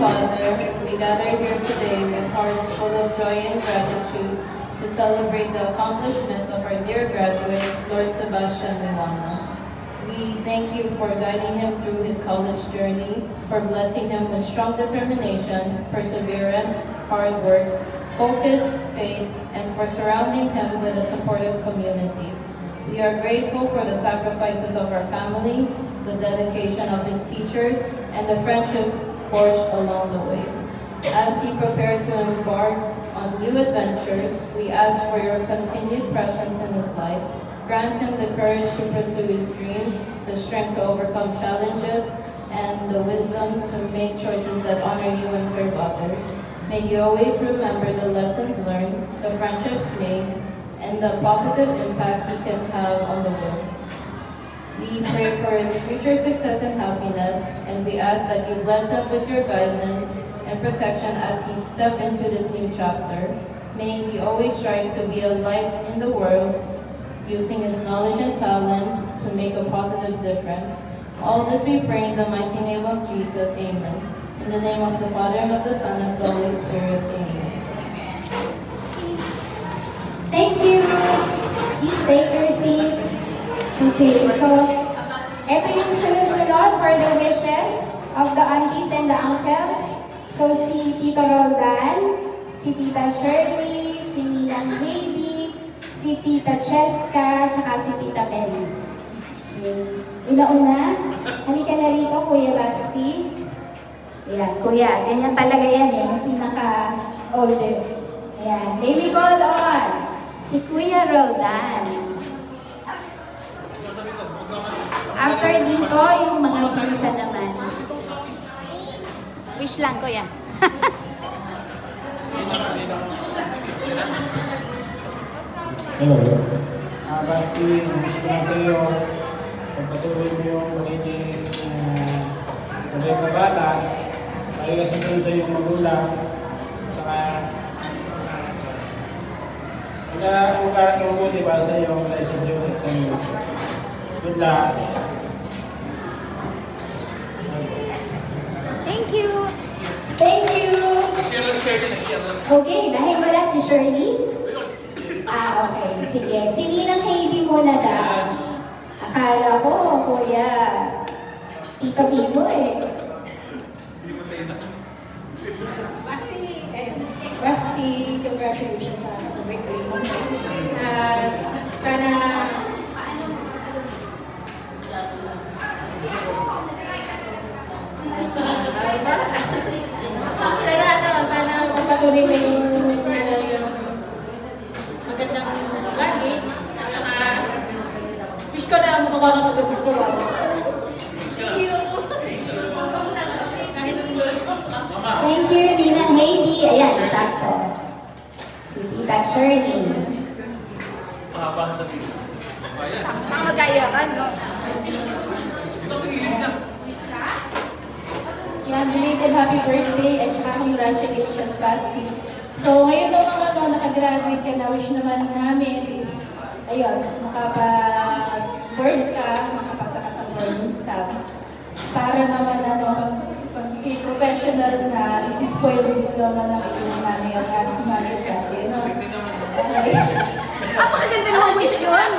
Father, we gather here today with hearts full of joy and gratitude to celebrate the accomplishments of our dear graduate, Lord Sebastian Liwana. We thank you for guiding him through his college journey, for blessing him with strong determination, perseverance, hard work, focus, faith, and for surrounding him with a supportive community. We are grateful for the sacrifices of our family, the dedication of his teachers, and the friendships forged along the way. As he prepared to embark on new adventures, we ask for your continued presence in his life. Grant him the courage to pursue his dreams, the strength to overcome challenges, and the wisdom to make choices that honor you and serve others. May he always remember the lessons learned, the friendships made, and the positive impact he can have on the world. We pray for his future success and happiness, and we ask that you bless him with your guidance and protection as he steps into this new chapter. May he always strive to be a light in the world, using his knowledge and talents to make a positive difference. All this we pray in the mighty name of Jesus, amen. In the name of the Father, and of the Son, and of the Holy Spirit, amen. Thank you. Please take your seat. Okay, so ito yung sunod-sunod for the wishes of the aunties and the uncles. So si Tito Roldan, si Tita Shirley, si Ninang Baby, si Tita Cheska, tsaka si Tita Melis. Okay. Una-una, halika na rito, Kuya Basti. Ayan, Kuya, ganyan talaga yan eh, yung pinaka-oldest. Ayan, may we call on si Kuya Roldan. After dito, yung mga bisa naman. Wish lang, Kuya. Hello. Basti, wish ko lang sa iyo, pagpatuloy mo yung magiging mabait na bata, tayo kasi doon sa iyong magulang, saka mag-aaral ka mabuti para sa iyong licensure exam. Good luck. Thank you. Thank you! Okay, dahil wala si Shirley. Okay. Sige. Si Ninang Heidi muna daw. Akala ko, Kuya, Tito Bibo eh. Basti, congratulations sa birthday. Sana sana magpatuloy mo yung magandang lagi. At saka, wish ko na mukha ka sa ganda ko. Thank you, Ninang Heidi. Ayan, sakto. Si Tita Shirley. Mahaba sa tingin. Ayan. Baka mag-ayakan, no? Ito sa gilid niya. Yan, belated happy birthday at saka congratulations, Basti. So, ngayon naman nakagraduate ka na, wish naman namin is, ayun, makapag-board ka, makapasa ka sa boarding staff. Para naman, pag professional na, i-spoil mo naman ang iyong nanay at si Mami Kati, no? Ang maganda naman wish yun.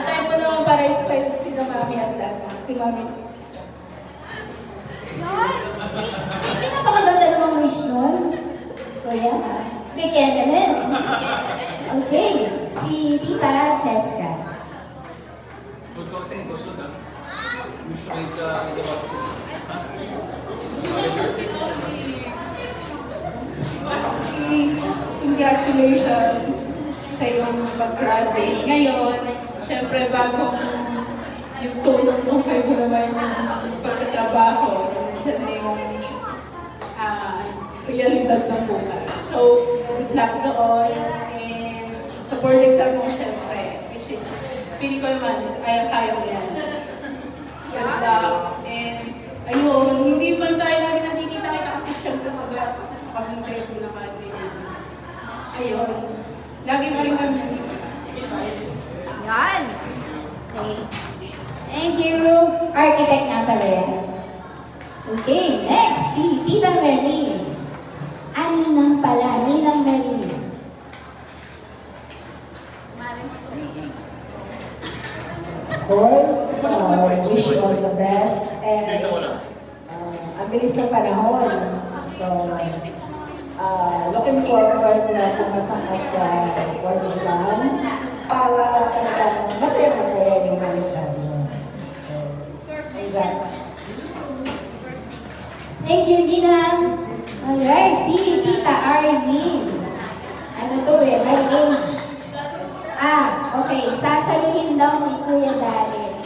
Tayo mo naman para i-spoil si Mami at Dad, si Mami. Hindi napakaganda namang wish nun. Kuya, bigyan naman. Okay, si Tita Cheska. Good counting, gusto na. Wish ko rin ka basket. Congratulations sa iyong pag-graduate. Ngayon, syempre bagong yung tulong mo kayo naman yung pagkatrabaho, nandiyan na yung realidad ng buhay. So, good luck doon. And sa board exam mo, syempre, which is, feeling ko naman, kaya-kaya mo yan. Good luck. And, ayun, hindi man tayo lagi nagkikita-kita kasi syempre sa Cavite ko naman, ganyan. Ayun, lagi pa rin kami nandito. Yan. Okay. Thank you. Architect nga pala yan. Okay, next. pala, Ninang Maris. Of course, wish you all the best. And ang bilis ng panahon. So, looking forward na pumasa ka sa board exam para talagang masaya-masaya yung balitan mo. So, congrats. Thank you, Ninang. Alright, si Tita Arlene. Ano to eh, my age. Okay. Sasaluhin daw ni Kuya Daryl.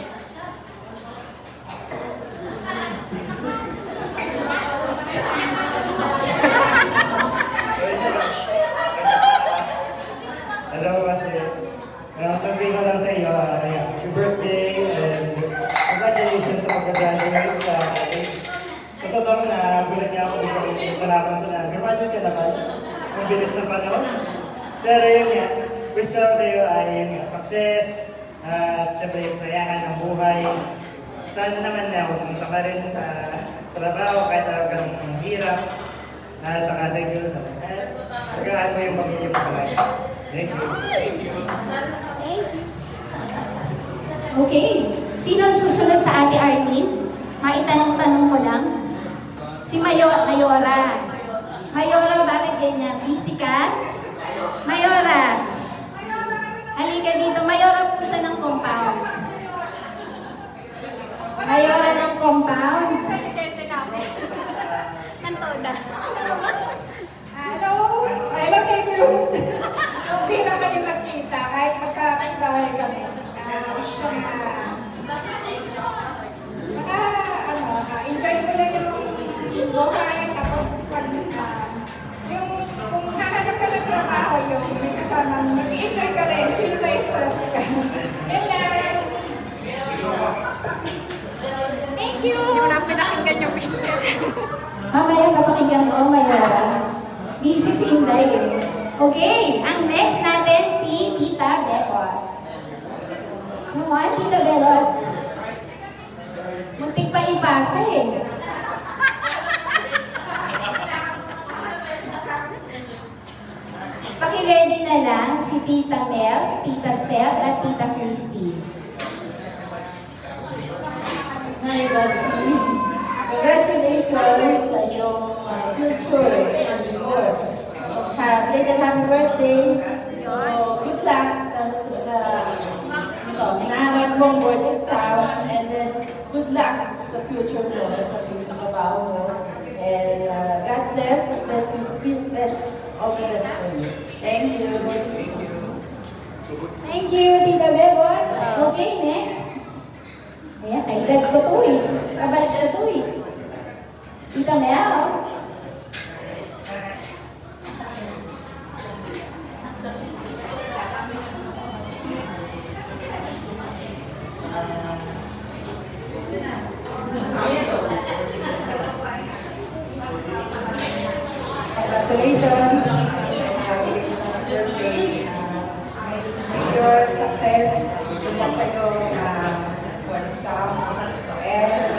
Hello, Pastor. Sabihin ko lang sa iyo, happy birthday and congratulations sa pag-graduate sa college. Totoo na gulat niya ako dito nalaman ko na graduate ka naman. Ang bilis ng panahon. Pero yun nga, wish ko lang sa iyo ay yun nga, success at syempre yung kasayahan ng buhay. Sana naman na pumunta ka rin sa trabaho kahit talagang hirap. At saka thank you sa pagkaan mo yung pamilya mo palagi. Thank you. Okay. Sino ang susunod sa Ate Arlene? Maitanong-tanong ko lang. Si Mayora. Mayora, bakit ganyan? Busy ka? Mayora. Halika dito. Mayora po siya ng compound. Mayora ng compound. Presidente namin. Nantoda. Hello! Hello kay Bruce! Hindi na kami magkita kahit magkakagbahay kami. Wish ko enjoy mo lang yung buhay tapos pag kung hahanap ka ng trabaho yung may kasama mo, mag-enjoy ka rin, hindi na stress ka. Yan lang! Thank you! Hindi mo na pinakinggan yung wish ko. Mamaya papakinggan ko, Mayora. Busy si Inday eh. Okay, ang next natin si Tita Bebot. Come on, Tita Bebot. Muntik pa ipasa eh. Paki-ready na lang si Tita Mel, Tita Sel, at Tita Christy. Hi, Basti. Congratulations sa iyong future and work. Belated happy birthday. So, good luck sa hinahanap mong board exam, and then good luck sa future mo, sa trabaho mo. And God bless, best you, peace, best, all the best for you. Thank you. Thank you, Tita Bebot. Okay, next. Ayan, kaedad ko to eh. Kabatch ko to eh. Tita Mel. Congratulations! Birthday! Wish your success! Good luck sa'yo for exam. And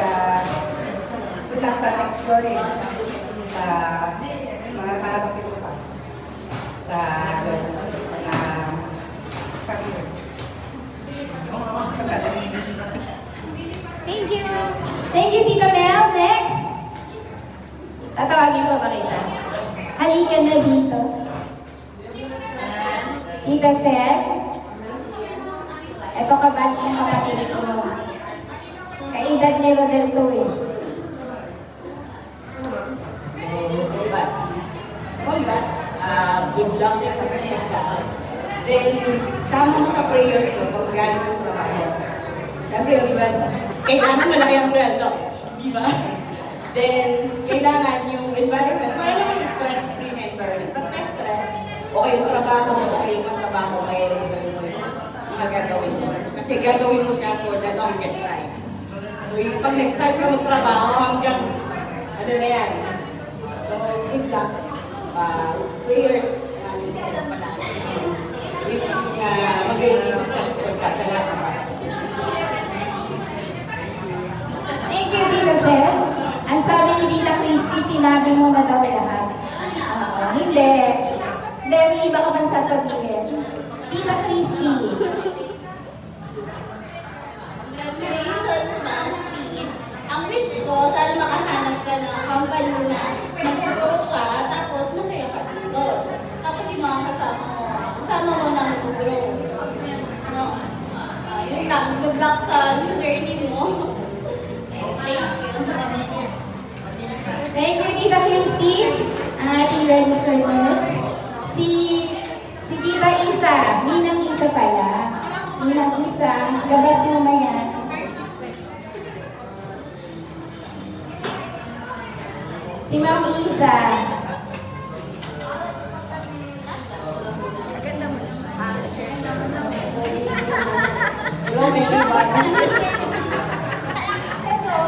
good luck sa next year rin. Sa mga kalapit ko pa. Sa career. Thank you! Thank you, Tita Mel. Next. Tatawagin mo ba kita? Halika na dito. Tita Sel. Ito kabatch ng kapatid ko. Kaedad ni Rodel to eh. Congrats. Good luck sa exam. Then, sama mo sa prayers ko pag galing ng trabaho. Siyempre, yung sweldo. Kailangan malaki ang sweldo. Di ba? Then, kailangan yung environment. Kaya naman yung stress-free na environment. Pag may stress, okay yung trabaho, okay yung trabaho, kaya yung gagawin mo. Kasi gagawin mo siya for the longest time. So, yung pag next time ka magtrabaho, hanggang, ano na yan. So, good luck. Prayers namin sa iyo palagi. Wishing magiging successful ka sa lahat ng mga. Thank you, Tita Sel. Ang sabi ni Tita Christy, sinabi mo na daw lahat. Hindi. Hindi, may iba ka bang sasabihin? Tita Christy. Congratulations, Masi. Ang wish ko, sana makahanap ka ng company na mag-grow ka, tapos masaya ka dito. Tapos yung mga kasama mo na mag-grow. No? Yun lang, good luck sa journey mo. Thank you, Tita Christy. Ang ating registered nurse. Si Tita Isa. Ninang Isa pala. Ninang Isa. Labas mamaya. Si Ma'am Isa. Hello, everybody. Hello,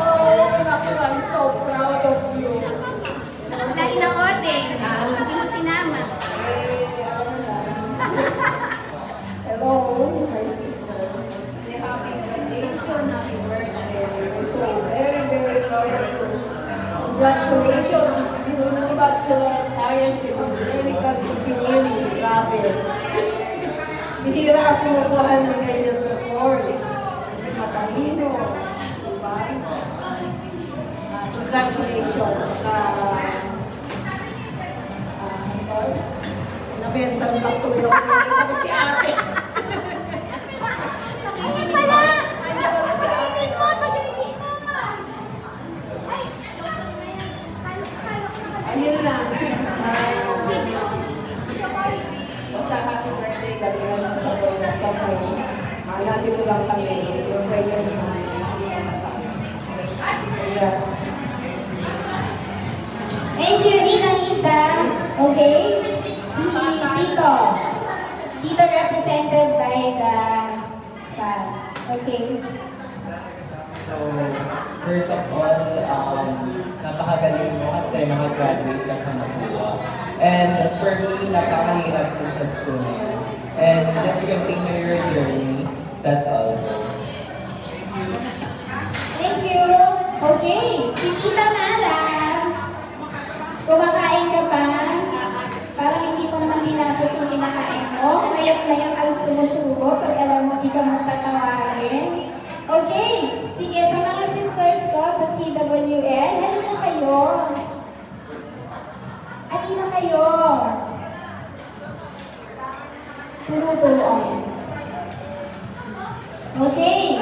Naku, I'm so proud of you. Dahil ng audience, hindi mo sinama. Alam mo na. Hello, my sister. Happy graduation, happy birthday. We're so very, very proud of you. Congratulations. You know, Bachelor of Science in Chemical Engineering. Grabe. Bihira ako makuha ng ganyan na course. Matalino. Diba? Congratulations. Nabentang lang to yung nakikita ko si ate. Nakinig pala! Nakikita ko si ate. Pagdating mo! Ayun lang. Basta happy birthday, galingan mo sa Lord sa mo. Nandito lang kami, yung prayers namin, hindi ka kasama. Congrats. Thank you, Ninang Isa. Okay? Si Tito. Tito represented by the son. Okay? So, first of all, napakagaling mo kasi nakagraduate ka sa Manila. And for me, napakahirap din sa school na yan. And just continue your journey. That's all. Thank you. Okay. Si Tita Mara. Kumakain ka pa? Parang hindi mo naman tinapos yung kinakain mo. Mayat-mayat ang sumusubo pag alam mo di ka matatawagin. Okay. Sige, sa mga sisters ko sa CWL, halina kayo. Halina kayo. Turo-turoan. Okay.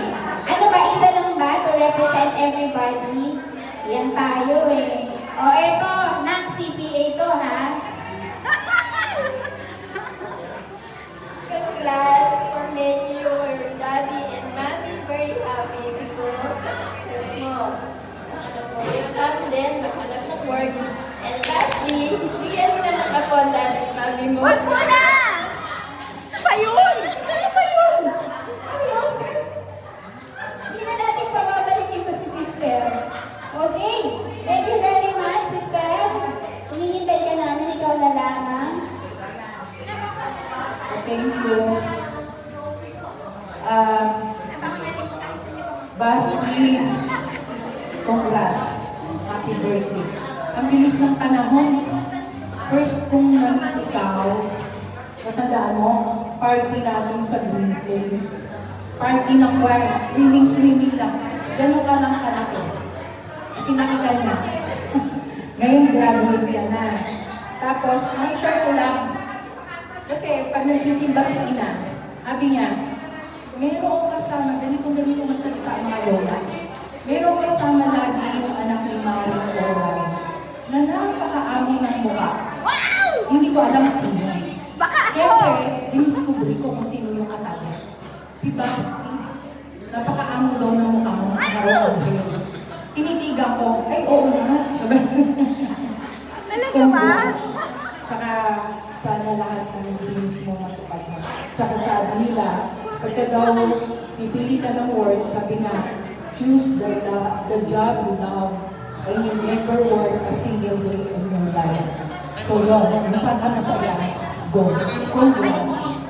Ano ba? Isa lang ba to represent everybody? Yan tayo eh. O eto, CPA to ha. Congrats for making your daddy and mommy very happy because sa success mo. Exam din, maghanap ng work. And lastly, bigyan mo na ng kapon daddy and mommy mo. Wag mo na! Ano ba yun? Ano ba yun? Ano yun, sir? Hindi na natin pababalik ito si sister. Okay. Thank you very much, sister. Hinihintay ka namin, ikaw na lamang. Thank you. Basti, congrats. Happy birthday. Ang bilis ng panahon. First kong namit ikaw, natandaan mo, party natin sa Green Flames. Party ng choir, swimming lang. Ganun ka lang kalaki. Kasi nakita niya. Ngayon, graduate ka na. Tapos, may share ko lang. Kasi pag nagsisimba si ina, sabi niya, mayroong kasama, ganito magsalita ang mga lola. Mayroong kasama lagi yung anak ni Mario Oray na napakaamo ng mukha. Wow! Hindi ko alam sino. Baka ako! Siyempre, diniscovery ko kung sino yung anak. Si Basti. Napakaamo daw ng mukha mo. Tinitigan ko, ay oo nga. Talaga ba? Tsaka sana lahat ng dreams mo matupad mo. Tsaka sabi nila, pagka daw pipili ka ng word, sabi nga, choose the job you love and you never work a single day in your life. So yun, kung saan ka masaya, go. Congrats.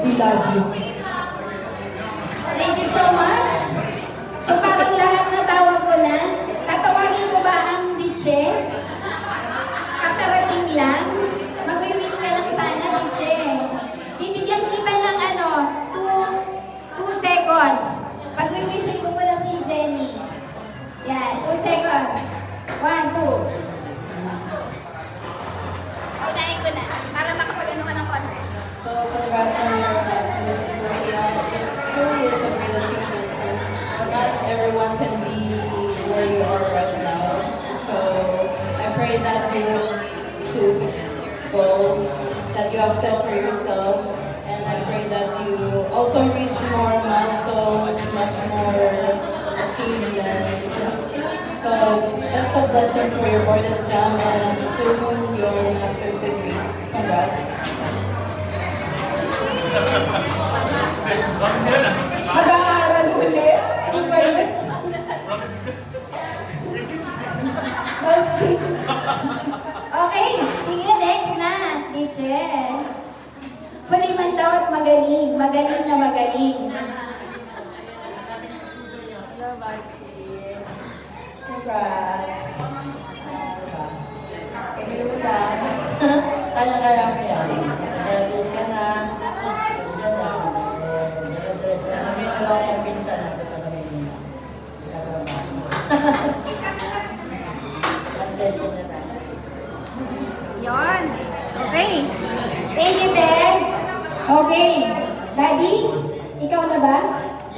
We love you. Thank you so much. So parang lahat na tawag ko na, tatawagin ko ba ang bitche? Kakarating lang? pray that you to goals that you have set for yourself, and I pray that you also reach more milestones, much more achievements. So, best of blessings for your board exam and soon your master's degree. Congrats. Mag-aaral ulit. Ano ba yun? Basti. Okay, sige, next na, teacher. Huli man daw at magaling, magaling na magaling. Hello, Basti. Congrats. Kayo lang. Kaya-kaya mo yan. Graduate ka na. Diyan na. Diretso na. May dalawa kong pinsan na kita sa Maynila. Foundation na lang. Yon. Okay. Thank you, Ted. Okay, Daddy, ikaw na ba?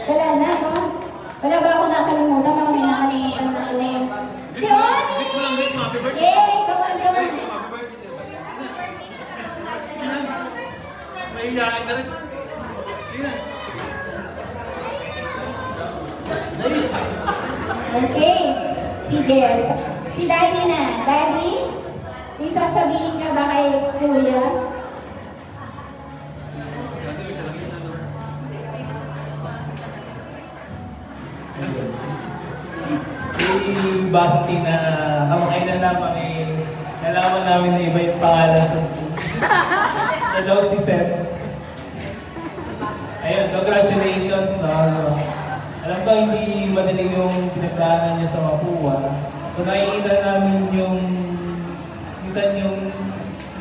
Wala na, no? Wala ba ako nakalimutan? Mga may nakalimutan na ko eh. Si Oni! Yay! Come on, come on. Mahihain na rin. Sige na. Okay, sige. Si Daddy na. Daddy, may sasabihin ka ba kay Kuya? Si Basti na kamakailan lamang nalaman namin na iba yung pangalan sa school. Siya daw si Seth. Ayun, congratulations na alam ko hindi madali yung pinagdaanan niya sa Mapua. So nakikita namin yung minsan yung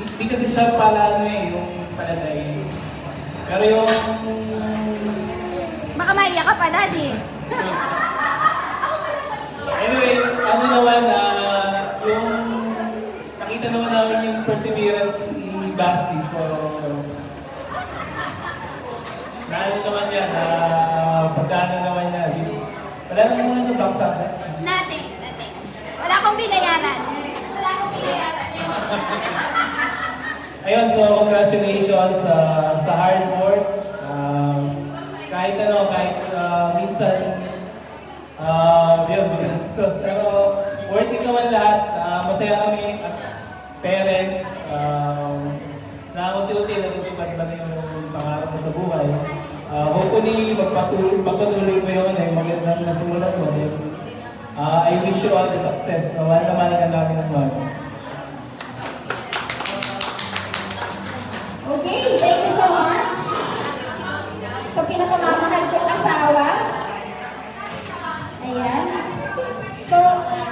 hindi kasi siya pala yung palagay. Pero yung Baka maiyak ka pa, Daddy. anyway, ano naman, yung nakita naman namin yung perseverance ni Basti. So, naano naman yan, pagkano naman niya. Wala naman yung back subjects. Nothing. Wala akong binayaran. Ayun, so congratulations sa hard work. Kahit minsan, yun, magastos. Pero worth it naman lahat. Masaya kami as parents. Unti-unti natutupad ba na yung pangarap mo sa buhay. Hopefully, magpatuloy mo yung magandang nasimulan mo. I wish you all the success. Wala naman ka namin ng mga. Okay, thank you so much. Sa pinakamamahal kong asawa. Ayan. So,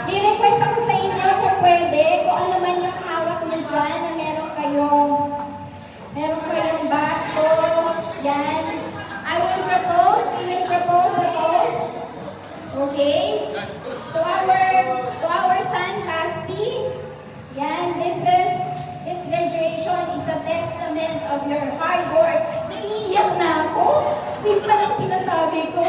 i-request ako sa inyo kung pwede, kung ano man yung hawak nyo dyan, na meron kayong baso. Yan. We will propose a toast. Okay? To our son, Basti. Yan, his graduation is a testament of your hard work. Naiiyak na ako. Hindi pa lang sinasabi ko.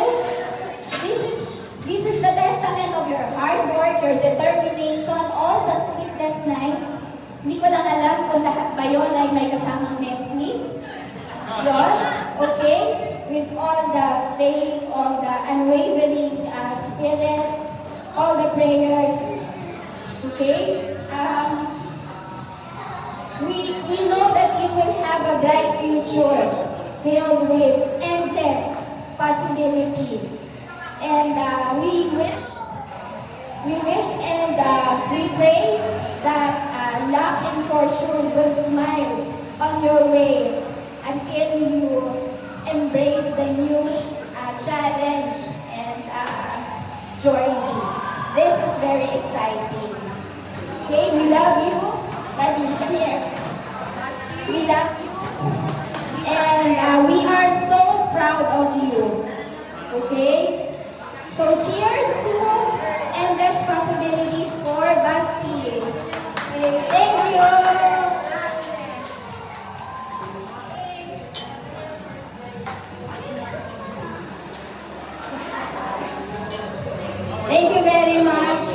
This is the testament of your hard work, your determination, all the sleepless nights. Hindi ko lang alam kung lahat ba yun ay may kasamang Netflix. Yun, okay? With all the faith, all the unwavering spirit, all the prayers. Okay? We know that you will have a bright future filled with endless possibility. And we wish and we pray that luck and fortune will smile on your way until you embrace the new challenge and journey. This is very exciting. Okay, we love you. Daddy, come here. We love you. And we are so proud of you. Okay? So cheers to endless possibilities for Basti. Okay, thank you. Thank you very much.